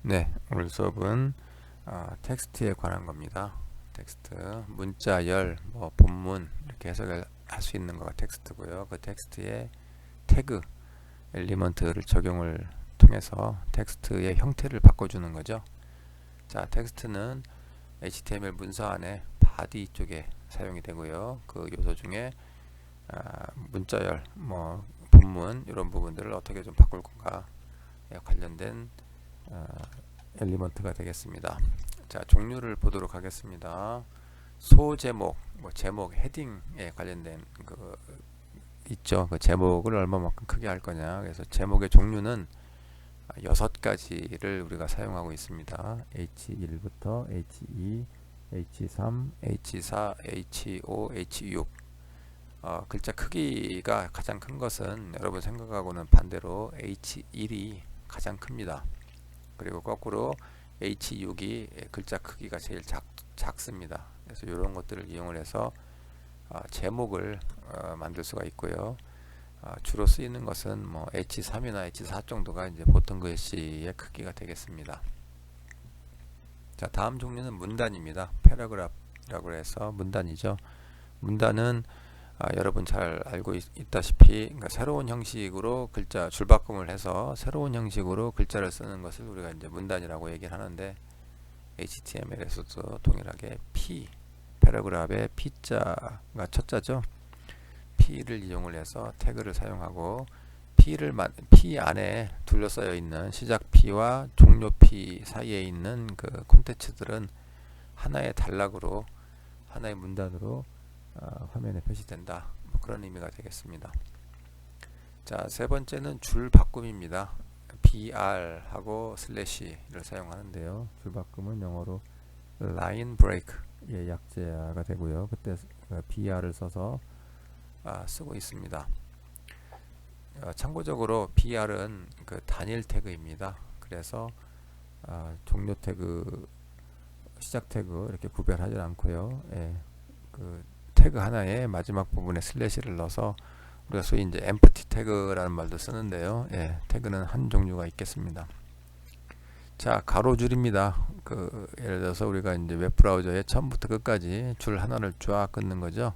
네, 오늘 수업은 텍스트에 관한 겁니다. 텍스트, 문자, 열, 뭐 본문 이렇게 해석을 할 수 있는 거가 텍스트고요. 그 텍스트에 태그, 엘리먼트를 적용을 통해서 텍스트의 형태를 바꿔주는 거죠. 자, 텍스트는 HTML 문서 안에 바디 쪽에 사용이 되고요. 그 요소 중에 문자열, 뭐 본문 이런 부분들을 어떻게 좀 바꿀 건가에 관련된 엘리먼트가 되겠습니다. 자, 종류를 보도록 하겠습니다. 소제목, 뭐 제목, 헤딩에 관련된 그 있죠. 그 제목을 얼마만큼 크게 할 거냐. 그래서 제목의 종류는 6가지를 우리가 사용하고 있습니다. H1부터 H2, H3, H4, H5, H6. 글자 크기가 가장 큰 것은 여러분 생각하고는 반대로 H1이 가장 큽니다. 그리고 거꾸로 H6이 글자 크기가 제일 작습니다. 그래서 이런 것들을 이용을 해서 제목을 만들 수가 있고요. 주로 쓰이는 것은 뭐 H3이나 H4 정도가 이제 보통 글씨의 크기가 되겠습니다. 자, 다음 종류는 문단입니다. 패러그래프라고 해서 문단이죠. 문단은 여러분 잘 알고 있다시피 그러니까 새로운 형식으로 글자 줄바꿈을 해서 새로운 형식으로 글자를 쓰는 것을 우리가 이제 문단이라고 얘기를 하는데 HTML에서도 동일하게 P, 패러그래프의 P자가 첫 자죠. P를 이용을 해서 태그를 사용하고 P 안에 둘러싸여 있는 시작 P와 종료 P 사이에 있는 그 콘텐츠들은 하나의 단락으로 하나의 문단으로 화면에 표시된다. 뭐 그런 의미가 되겠습니다. 자, 세 번째는 줄 바꿈입니다. br하고 슬래시를 사용하는데요. 줄 바꿈은 영어로 line break의 약자가 되고요. 그때 br을 써서 쓰고 있습니다. 참고적으로 br은 그 단일 태그입니다. 그래서 종료 태그, 시작 태그 이렇게 구별하지 않고요. 그 태그 하나에 마지막 부분에 슬래시를 넣어서 우리가 소위 이제 empty 태그라는 말도 쓰는데요. 태그는 한 종류가 있겠습니다. 자, 가로줄입니다. 그 예를 들어서 우리가 이제 웹브라우저에 처음부터 끝까지 줄 하나를 쫙 끊는 거죠.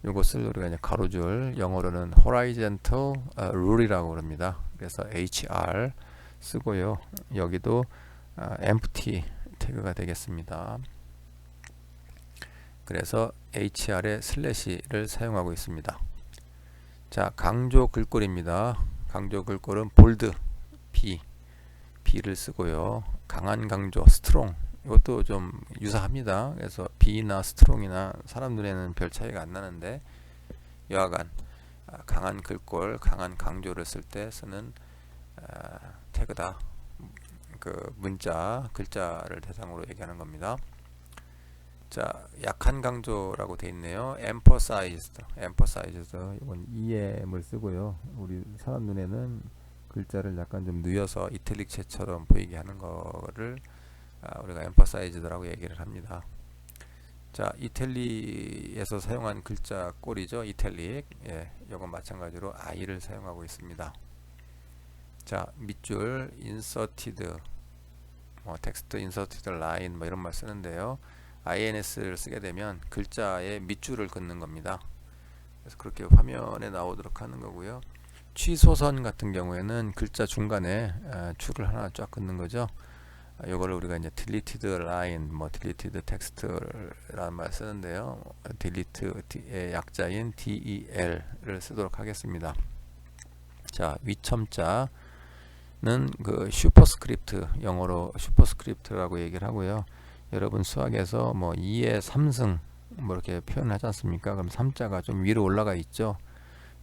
이것을 우리가 이제 가로줄, 영어로는 horizontal rule이라고 그럽니다. 그래서 HR 쓰고요. 여기도 empty 태그가 되겠습니다. 그래서 HR에 슬래시를 사용하고 있습니다. 자, 강조 글꼴입니다. 강조 글꼴은 볼드, B를 쓰고요. 강한 강조, 스트롱, 이것도 좀 유사합니다. 그래서 B나 스트롱이나 사람 눈에는 별 차이가 안 나는데 여하간 강한 글꼴, 강한 강조를 쓸 때 쓰는 태그다. 그 문자, 글자를 대상으로 얘기하는 겁니다. 자, 약한 강조라고 되어 있네요. emphasized. 이건 EM을 쓰고요. 우리 사람 눈에는 글자를 약간 좀 누여서 이탈릭체처럼 보이게 하는 거를 우리가 emphasized라고 얘기를 합니다. 자, 이탈리에서 사용한 글자 꼴이죠. 이탈릭. 이건 마찬가지로 I를 사용하고 있습니다. 자, 밑줄 inserted, 뭐 텍스트 inserted line 뭐 이런 말 쓰는데요. INS를 쓰게 되면 글자의 밑줄을 긋는 겁니다. 그래서 그렇게 화면에 나오도록 하는 거고요. 취소선 같은 경우에는 글자 중간에 줄을 하나 쫙 긋는 거죠. 이거를 우리가 이제 deleted line, 뭐 deleted text라는 말 쓰는데요. delete의 약자인 del을 쓰도록 하겠습니다. 자, 위첨자는 그 슈퍼스크립트, 영어로 슈퍼스크립트라고 얘기를 하고요. 여러분 수학에서 뭐 2의 3승 뭐 이렇게 표현하지 않습니까? 그럼 3자가 좀 위로 올라가 있죠.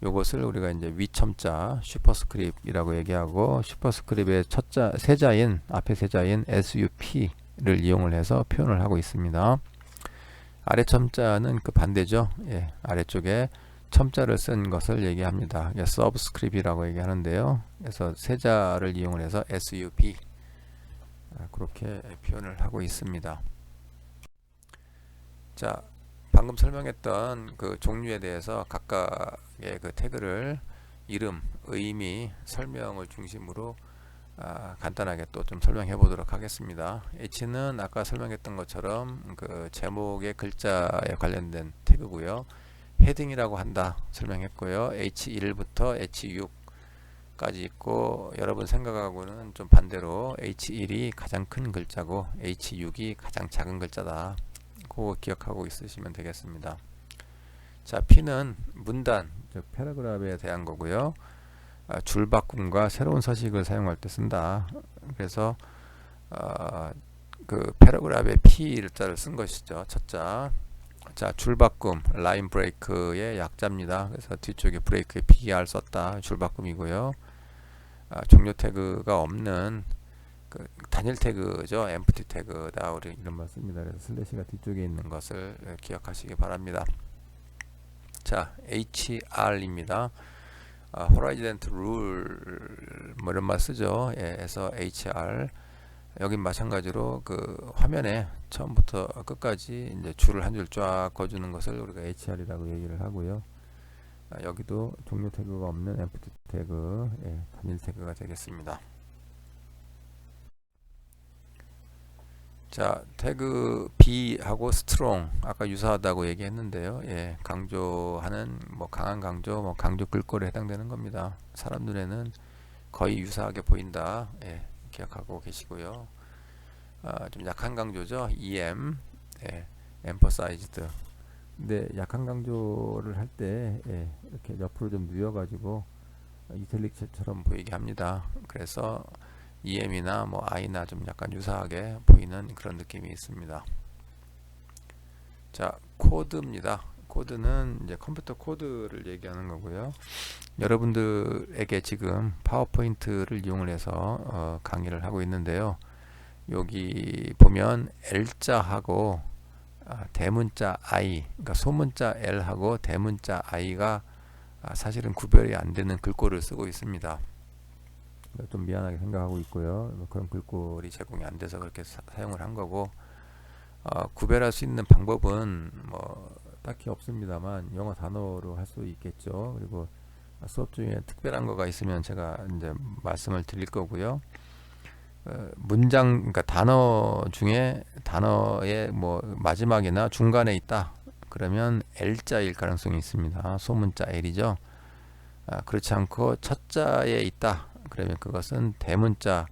요것을 우리가 이제 위첨자 슈퍼스크립트이라고 얘기하고 슈퍼스크립트의 첫자 세자인 앞에 세자인 SUP를 이용을 해서 표현을 하고 있습니다. 아래 첨자는 그 반대죠. 아래쪽에 첨자를 쓴 것을 얘기합니다. 서브스크립트이라고 얘기하는데요. 그래서 세자를 이용을 해서 SUP 그렇게 표현을 하고 있습니다. 자, 방금 설명했던 그 종류에 대해서 각각의 그 태그를 이름, 의미, 설명을 중심으로 간단하게 또 좀 설명해 보도록 하겠습니다. H는 아까 설명했던 것처럼 그 제목의 글자에 관련된 태그고요. 헤딩이라고 한다 설명했고요. H1부터 H6까지 있고, 여러분 생각하고는 좀 반대로 H1이 가장 큰 글자고 H6이 가장 작은 글자다. 그거 기억하고 있으시면 되겠습니다. 자, P는 문단, 즉 패러그래프에 대한 거고요. 줄바꿈과 새로운 서식을 사용할 때 쓴다. 그래서 그 패러그래프에 P자를 쓴 것이죠. 첫 자. 자, 줄바꿈, 라인 브레이크의 약자입니다. 그래서 뒤쪽에 브레이크에 PR 썼다. 줄바꿈이고요. 종료 태그가 없는 그 단일 태그죠. empty 태그다. 우리 이런 말 씁니다. 그래서 슬래시가 뒤쪽에 있는 것을 기억하시기 바랍니다. 자, HR입니다. Horizontal Rule 뭐 이런 말 쓰죠. 예, 그래서 HR. 여긴 마찬가지로 그 화면에 처음부터 끝까지 이제 줄을 한 줄 쫙 그어주는 것을 우리가 HR이라고 얘기를 하고요. 여기도 종료 태그가 없는 empty 태그, 예, 단일 태그가 되겠습니다. 자, 태그 B하고 strong 아까 유사하다고 얘기했는데요. 예, 강조하는 뭐 강한 강조, 뭐 강조 글꼴에 해당되는 겁니다. 사람 눈에는 거의 유사하게 보인다. 예, 기억하고 계시고요. 좀 약한 강조죠. EM, 예, emphasized. 근데 약한 강조를 할 때, 예, 이렇게 옆으로 좀 누워가지고 이탈릭처럼 보이게 합니다. 그래서 EM이나 뭐 I나 좀 약간 유사하게 보이는 그런 느낌이 있습니다. 자, 코드입니다. 코드는 이제 컴퓨터 코드를 얘기하는 거고요. 여러분들에게 지금 파워포인트를 이용을 해서 강의를 하고 있는데요. 여기 보면 L자하고 대문자 I, 그러니까 소문자 L하고 대문자 I가 사실은 구별이 안 되는 글꼴을 쓰고 있습니다. 좀 미안하게 생각하고 있고요. 그런 글꼴이 제공이 안 돼서 그렇게 사용을 한 거고, 구별할 수 있는 방법은 뭐 딱히 없습니다만 영어 단어로 할 수 있겠죠. 그리고 수업 중에 특별한 거가 있으면 제가 이제 말씀을 드릴 거고요. 문장, 그러니까 단어 중에 단어의 뭐 마지막이나 중간에 있다. 그러면 L자일 가능성이 있습니다. 소문자 L이죠. 그렇지 않고 첫 자에 있다. 그러면 그것은 대문자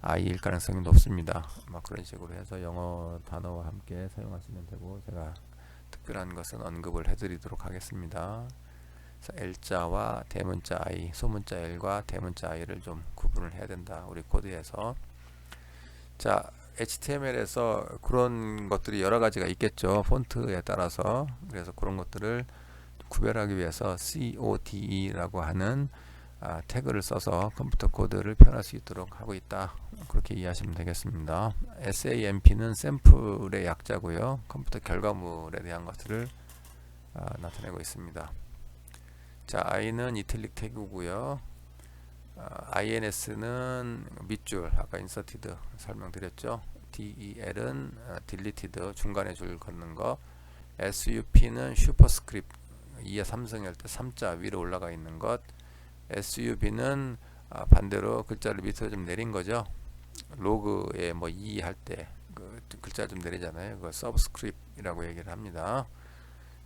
I일 가능성이 높습니다. 막 그런 식으로 해서 영어 단어와 함께 사용하시면 되고, 제가 특별한 것은 언급을 해드리도록 하겠습니다. L자와 대문자 I, 소문자 L과 대문자 I를 좀 구분을 해야 된다. 우리 코드에서. 자, HTML에서 그런 것들이 여러 가지가 있겠죠. 폰트에 따라서. 그래서 그런 것들을 구별하기 위해서 CODE라고 하는 태그를 써서 컴퓨터 코드를 표현할 수 있도록 하고 있다. 그렇게 이해하시면 되겠습니다. SAMP는 샘플의 약자고요. 컴퓨터 결과물에 대한 것들을 나타내고 있습니다. 자, I는 이탈릭 태그고요. INS는 밑줄, 아까 inserted 설명드렸죠. DEL은 deleted, 중간에 줄 걷는 거. SUP는 슈퍼스크립트, 2의 3승일 때 3자 위로 올라가 있는 것. SUV는 반대로 글자를 밑으로 좀 내린 거죠. 로그에 뭐 2 할 때 그 글자 좀 내리잖아요. 그거 서브스크립트라고 얘기를 합니다.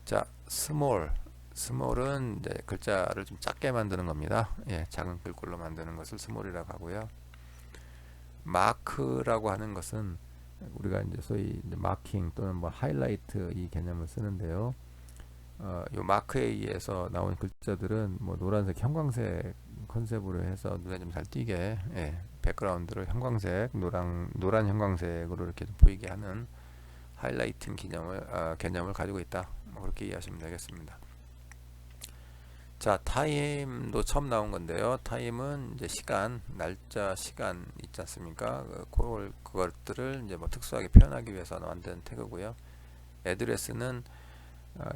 자, 스몰은 이제 글자를 좀 작게 만드는 겁니다. 예, 작은 글꼴로 만드는 것을 스몰이라고 하고요. 마크라고 하는 것은 우리가 이제 소위 이제 마킹 또는 뭐 하이라이트 이 개념을 쓰는데요. 요 마크에 의해서 나온 글자들은 뭐 노란색, 형광색 컨셉으로 해서 눈에 좀 잘 띄게, 예, 백그라운드를 형광색, 노란 형광색으로 이렇게 좀 보이게 하는 하이라이팅 개념을 가지고 있다. 뭐 그렇게 이해하시면 되겠습니다. 자, 타임도 처음 나온 건데요. 타임은 이제 시간, 날짜, 시간 있지 않습니까? 그것들을 이제 뭐 특수하게 표현하기 위해서 만든 태그고요. 애드레스는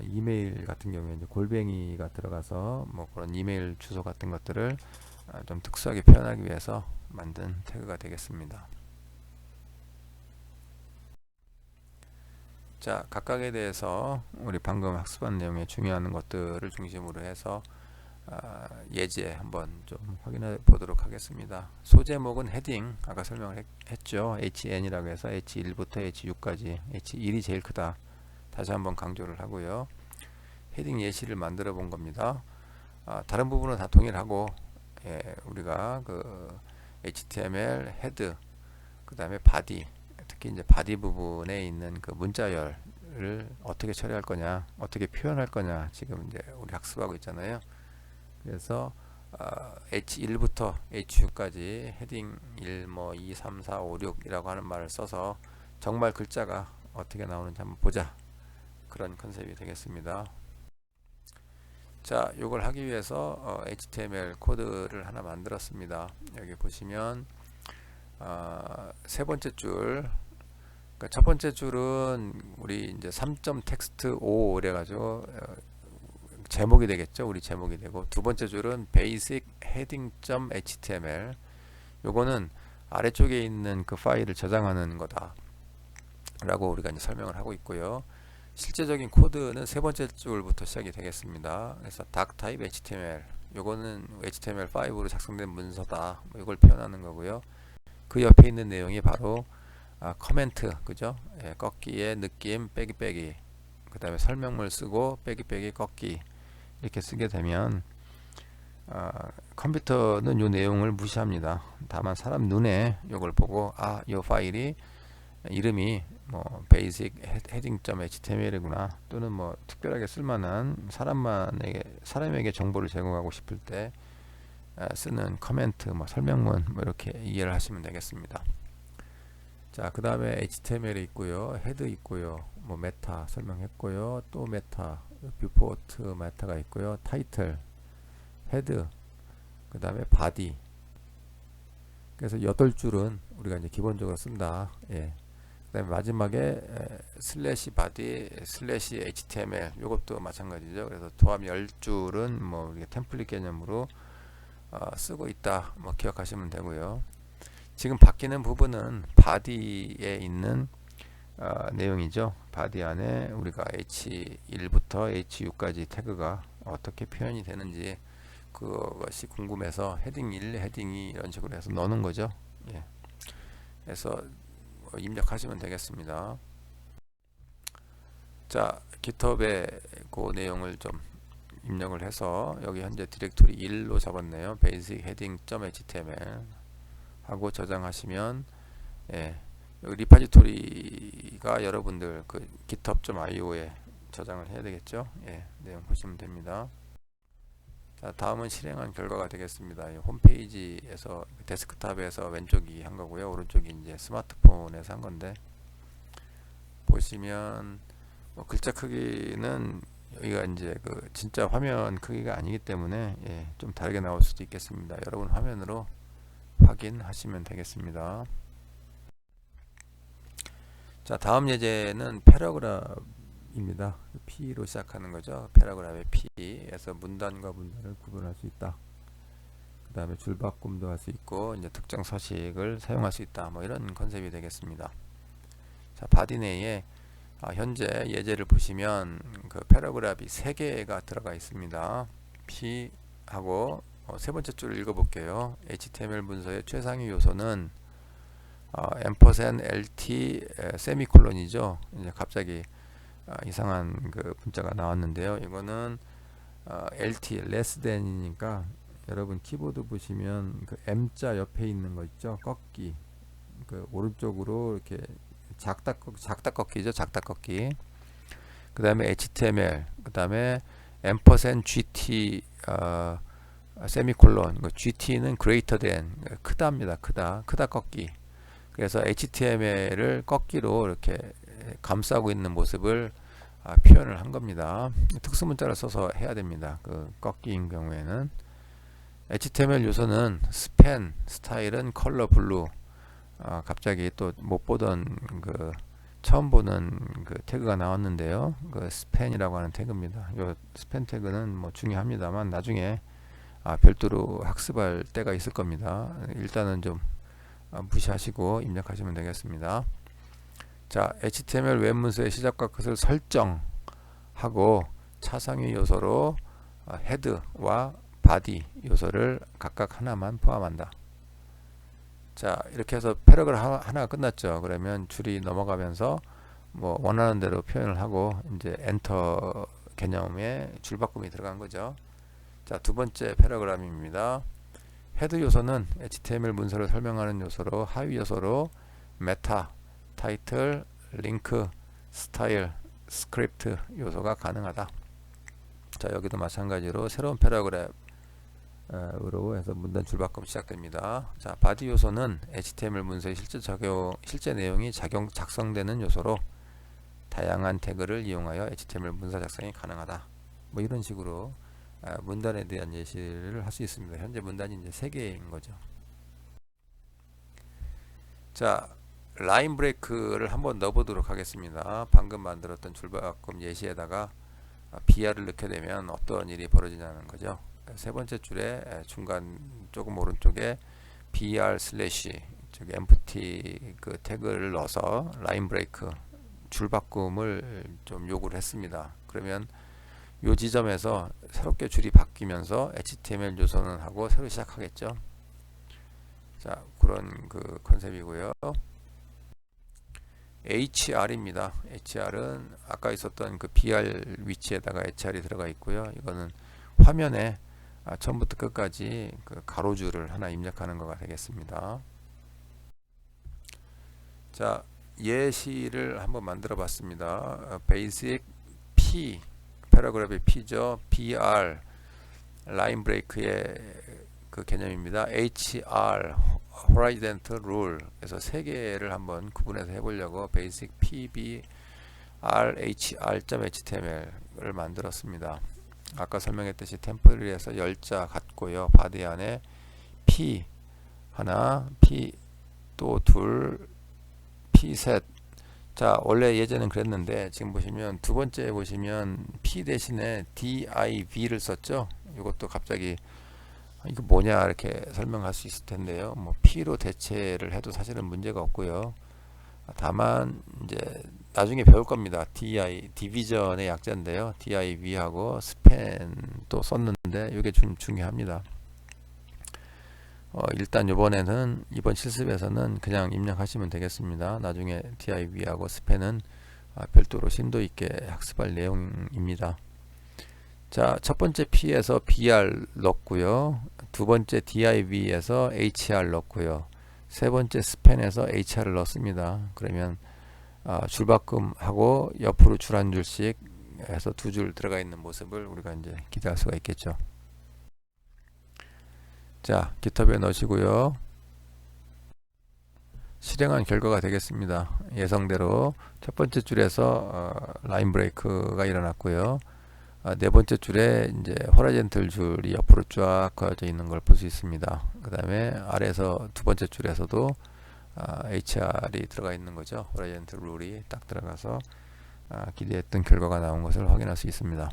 이메일 같은 경우에 이제 골뱅이가 들어가서 뭐 그런 이메일 주소 같은 것들을 좀 특수하게 표현하기 위해서 만든 태그가 되겠습니다. 자, 각각에 대해서 우리 방금 학습한 내용에 중요한 것들을 중심으로 해서 예제 한번 좀 확인해 보도록 하겠습니다. 소제목은 헤딩, 아까 설명을 했죠. HN이라고 해서 H1부터 H6까지, H1이 제일 크다. 다시 한번 강조를 하고요. 헤딩 예시를 만들어 본 겁니다. 다른 부분은 다 동일하고, 우리가 그 HTML 헤드, 그 다음에 바디, 특히 이제 바디 부분에 있는 그 문자열을 어떻게 처리할 거냐, 어떻게 표현할 거냐, 지금 이제 우리 학습하고 있잖아요. 그래서 H1부터 H6까지 헤딩 1, 뭐 2, 3, 4, 5, 6이라고 하는 말을 써서 정말 글자가 어떻게 나오는지 한번 보자. 그런 컨셉이 되겠습니다. 자, 이걸 하기 위해서 HTML 코드를 하나 만들었습니다. 여기 보시면 세 번째 줄, 그러니까 첫 번째 줄은 우리 이제 3.text5 이래가지고 제목이 되겠죠. 우리 제목이 되고, 두 번째 줄은 basic heading.html. 요거는 아래쪽에 있는 그 파일을 저장하는 거다 라고 우리가 이제 설명을 하고 있고요. 실제적인 코드는 세 번째 줄부터 시작이 되겠습니다. 그래서 doctype html, 요거는 html5로 작성된 문서다, 뭐 이걸 표현하는 거고요. 그 옆에 있는 내용이 바로 커멘트, 그죠? 꺾기의 느낌, 빼기, 그 다음에 설명물 쓰고 빼기 꺾기, 이렇게 쓰게 되면 컴퓨터는 이 내용을 무시합니다. 다만 사람 눈에 이걸 보고 이 파일이 이름이 뭐 basic heading.html이구나, 또는 뭐 특별하게 쓸만한 사람에게 정보를 제공하고 싶을 때 쓰는 커멘트, 뭐 설명문, 뭐 이렇게 이해를 하시면 되겠습니다. 자, 그 다음에 HTML이 있고요, 헤드 있고요, 뭐 메타 설명했고요, 또 메타, 뷰포트 메타가 있고요, 타이틀, 헤드, 그 다음에 바디. 그래서 8줄은 우리가 이제 기본적으로 쓴다. 그 다음에 마지막에 슬래시 바디 슬래시 HTML, 요것도 마찬가지죠. 그래서 도합 10줄은 뭐 우리가 템플릿 개념으로 쓰고 있다, 뭐 기억하시면 되고요. 지금 바뀌는 부분은 바디에 있는 내용이죠. 바디 안에 우리가 H1부터 H6까지 태그가 어떻게 표현이 되는지, 그것이 궁금해서 헤딩 1, 헤딩 2 이런 식으로 해서 넣는 거죠. 그래서 입력하시면 되겠습니다. 자, GitHub에 그 내용을 좀 입력을 해서 여기 현재 디렉토리 1로 적었네요. basic heading.html 하고 저장하시면, 여기 리파지토리가 여러분들 그 github.io에 저장을 해야 되겠죠. 내용 보시면 됩니다. 자, 다음은 실행한 결과가 되겠습니다. 홈페이지에서 데스크탑에서 왼쪽이 한 거고요, 오른쪽이 이제 스마트폰에서 한 건데, 보시면 뭐 글자 크기는 여기가 이제 그 진짜 화면 크기가 아니기 때문에 좀 다르게 나올 수도 있겠습니다. 여러분 화면으로 확인하시면 되겠습니다. 자, 다음 예제는 패러그래프입니다. P로 시작하는 거죠. 패러그래프의 P에서 문단과 문단을 구분할 수 있다. 그 다음에 줄바꿈도 할 수 있고, 이제 특정 서식을 사용할 수 있다, 뭐 이런 컨셉이 되겠습니다. 자, 바디 내에 현재 예제를 보시면 그 패러그래프이 3개가 들어가 있습니다. P하고 세 번째 줄을 읽어볼게요. HTML 문서의 최상위 요소는 %LT 세미콜론이죠. 이제 갑자기 이상한 그 문자가 나왔는데요. 이거는 LT less than이니까, 여러분 키보드 보시면 그 M자 옆에 있는 거 있죠. 꺾기, 그 오른쪽으로 이렇게 작다 꺾기죠. 작다 꺾기. 그 다음에 HTML, 그 다음에 %GT 세미콜론, GT는 greater than, 크다입니다. 크다 꺾기. 그래서 HTML을 꺾기로 이렇게 감싸고 있는 모습을 표현을 한 겁니다. 특수문자를 써서 해야 됩니다. 그 꺾기인 경우에는. HTML 요소는 스팬, 스타일은 컬러 블루. 갑자기 또 못 보던 그 처음 보는 그 태그가 나왔는데요. 그 스팬이라고 하는 태그입니다. 이 스팬 태그는 뭐 중요합니다만 나중에 별도로 학습할 때가 있을 겁니다. 일단은 좀 무시하시고 입력하시면 되겠습니다. 자, HTML 웹 문서의 시작과 끝을 설정하고 차상위 요소로 헤드와 바디 요소를 각각 하나만 포함한다. 자, 이렇게 해서 패러그래프 하나가 끝났죠. 그러면 줄이 넘어가면서 뭐 원하는 대로 표현을 하고 이제 엔터 개념의 줄바꿈이 들어간 거죠. 자, 두 번째 패러그램입니다. 헤드 요소는 HTML 문서를 설명하는 요소로, 하위 요소로 메타, 타이틀, 링크, 스타일, 스크립트 요소가 가능하다. 자, 여기도 마찬가지로 새로운 패러그램으로 해서 문단 줄바꿈 시작됩니다. 자, 바디 요소는 HTML 문서의 실제 내용이 작성되는 요소로 다양한 태그를 이용하여 HTML 문서 작성이 가능하다. 뭐 이런 식으로 문단에 대한 예시를 할 수 있습니다. 현재 문단이 이제 3개인 거죠. 자, 라인 브레이크를 한번 넣어보도록 하겠습니다. 방금 만들었던 줄바꿈 예시에다가 BR을 넣게 되면 어떤 일이 벌어지냐는 거죠. 세 번째 줄에 중간 조금 오른쪽에 BR 슬래시 즉 empty 그 태그를 넣어서 라인 브레이크 줄바꿈을 좀 요구를 했습니다. 그러면 요 지점에서 새롭게 줄이 바뀌면서 HTML 요소는 하고 새로 시작하겠죠. 자, 그런 그 컨셉이고요. HR입니다. HR은 아까 있었던 그 BR 위치에다가 HR이 들어가 있고요. 이거는 화면에 처음부터 끝까지 그 가로줄을 하나 입력하는 거가 되겠습니다. 자, 예시를 한번 만들어 봤습니다. 베이직 P 패러그래프의 P죠. BR 라인 브레이크의 그 개념입니다. HR horizontal rule 그래서 3개를 한번 구분해서 해보려고 basic pbrhr.html을 만들었습니다. 아까 설명했듯이 템플릿에서 열자 같고요. 바디 안에 p 하나, p 또 둘, p 셋. 자, 원래 예전엔 그랬는데 지금 보시면 두 번째 보시면 p 대신에 div를 썼죠. 이것도 갑자기 이거 뭐냐 이렇게 설명할 수 있을 텐데요. 뭐 P로 대체를 해도 사실은 문제가 없고요. 다만 이제 나중에 배울 겁니다. 디비전의 약자인데요. div하고 스팬도 썼는데 이게 좀 중요합니다. 일단 이번 실습에서는 그냥 입력하시면 되겠습니다. 나중에 div하고 스팬은 별도로 심도 있게 학습할 내용입니다. 자, 첫 번째 P에서 BR 넣고요. 두 번째 div에서 HR 넣고요. 세 번째 스팬에서 HR을 넣습니다. 그러면 줄바꿈하고 옆으로 줄 한 줄씩 해서 2줄 들어가 있는 모습을 우리가 이제 기대할 수가 있겠죠. 자, GitHub에 넣으시고요. 실행한 결과가 되겠습니다. 예상대로 첫 번째 줄에서 라인 브레이크가 일어났고요. 네 번째 줄에 이제 호라이젠틀 줄이 옆으로 쫙 그어져 있는 걸 볼 수 있습니다. 그 다음에 아래에서 두 번째 줄에서도 HR이 들어가 있는 거죠. 호라이젠틀 룰이 딱 들어가서 기대했던 결과가 나온 것을 확인할 수 있습니다.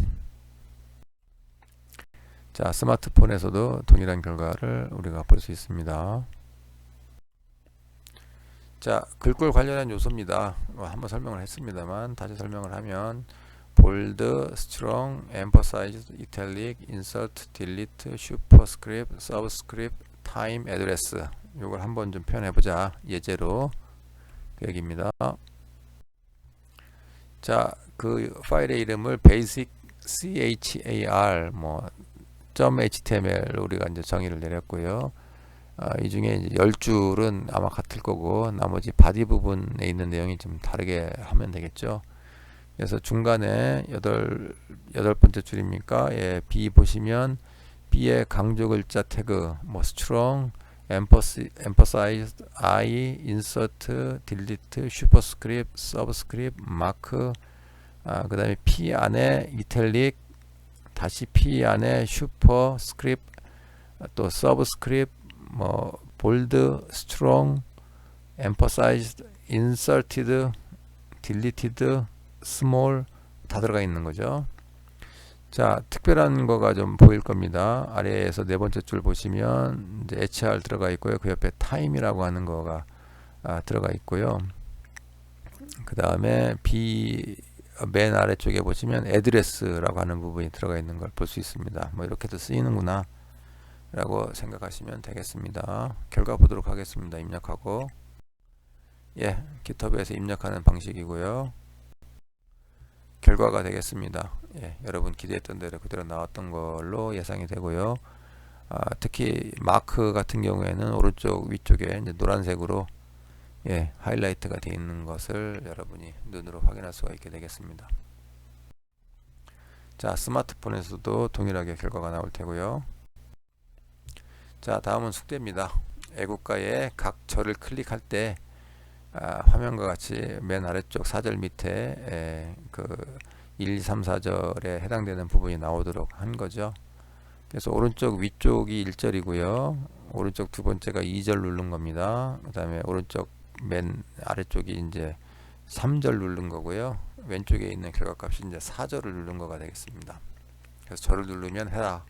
자, 스마트폰에서도 동일한 결과를 우리가 볼 수 있습니다. 자, 글꼴 관련한 요소입니다. 한번 설명을 했습니다만 다시 설명을 하면 bold, strong, emphasize, italic, insert, delete, superscript, subscript, time, address 요걸 한번 좀 표현해보자. 예제로 그 얘기입니다. 자, 그 파일의 이름을 basic char 뭐 .html 우리가 이제 정의를 내렸고요. 이 중에 이제 10줄은 아마 같을 거고 나머지 바디 부분에 있는 내용이 좀 다르게 하면 되겠죠. 그래서 중간에 여덟 번째 줄입니까? 예, B 보시면 B의 강조 글자 태그 뭐 strong, emphasized, I, insert, delete, superscript, subscript, mark 그 다음에 P 안에 italic 다시 P 안에 superscript 또 subscript 뭐 bold, strong, emphasized, inserted, deleted small 다 들어가 있는 거죠. 자, 특별한 거가 좀 보일 겁니다. 아래에서 네 번째 줄 보시면 이제 HR 들어가 있고요. 그 옆에 time이라고 하는 거가 들어가 있고요. 그 다음에 B 맨 아래쪽에 보시면 address라고 하는 부분이 들어가 있는 걸 볼 수 있습니다. 뭐 이렇게도 쓰이는구나 라고 생각하시면 되겠습니다. 결과 보도록 하겠습니다. 입력하고, 예, GitHub에서 입력하는 방식이고요. 결과가 되겠습니다. 예, 여러분 기대했던 대로 그대로 나왔던 걸로 예상이 되고요. 특히 마크 같은 경우에는 오른쪽 위쪽에 이제 노란색으로 예, 하이라이트가 되어 있는 것을 여러분이 눈으로 확인할 수가 있게 되겠습니다. 자, 스마트폰에서도 동일하게 결과가 나올 테고요. 자, 다음은 숙제입니다. 애국가의 각 절을 클릭할 때 화면과 같이 맨 아래쪽 4절 밑에 그 1, 2, 3, 4절에 해당되는 부분이 나오도록 한 거죠. 그래서 오른쪽 위쪽이 1절이고요. 오른쪽 두 번째가 2절 누른 겁니다. 그 다음에 오른쪽 맨 아래쪽이 이제 3절 누른 거고요. 왼쪽에 있는 결과값이 이제 4절을 누른 거가 되겠습니다. 그래서 절을 누르면 해라.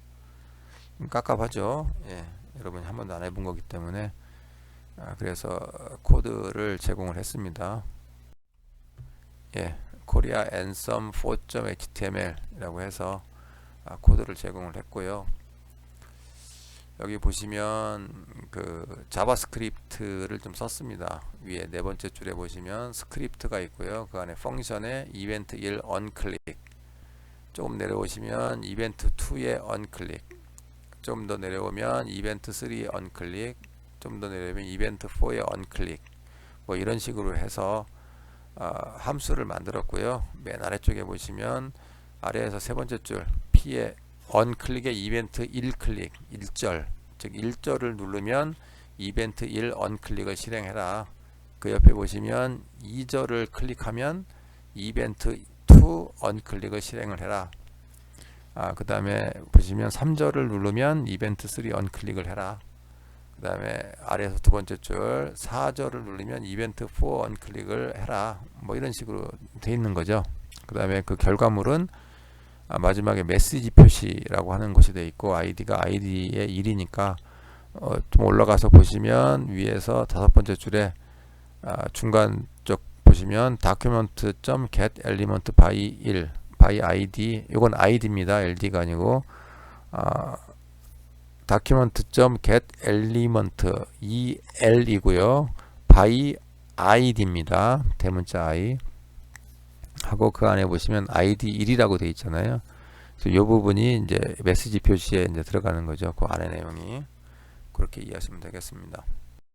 깝깝하죠. 예, 여러분이 한 번도 안 해본 거기 때문에 그래서 코드를 제공을 했습니다. 예, Korea Ansem 4.html 이라고 해서 코드를 제공을 했고요. 여기 보시면 그 자바스크립트를 좀 썼습니다. 위에 네 번째 줄에 보시면 스크립트가 있고요. 그 안에 펑션에 이벤트 1 onClick, 조금 내려오시면 이벤트 2의 onClick, 좀 더 내려오면 이벤트 3 onClick, 좀 더 내려오면 이벤트 4의 onClick, 뭐 이런 식으로 해서 함수를 만들었고요. 맨 아래쪽에 보시면 아래에서 세 번째 줄 P의 onClick의 이벤트 1클릭 1절, 즉 1절을 누르면 이벤트 1 onClick을 실행해라. 그 옆에 보시면 2절을 클릭하면 이벤트 2 onClick을 실행을 해라. 그 다음에 보시면 3절을 누르면 이벤트 3 onClick을 해라. 그 다음에 아래에서 두 번째 줄 4절을 누르면 이벤트 4 onClick을 해라. 뭐 이런 식으로 돼 있는 거죠. 그 다음에 그 결과물은 마지막에 메시지 표시라고 하는 것이 되어 있고, 아이디가 아이디의 1이니까 좀 올라가서 보시면 위에서 다섯 번째 줄에 중간 쪽 보시면 document.get element by 1 by id, 이건 id입니다. ld가 아니고 document.get element el이고요. by id입니다. 대문자 i 하고 그 안에 보시면 id 1이라고 되어 있잖아요. 그래서 이 부분이 이제 메시지 표시에 이제 들어가는 거죠. 그 안에 내용이. 그렇게 이해하시면 되겠습니다.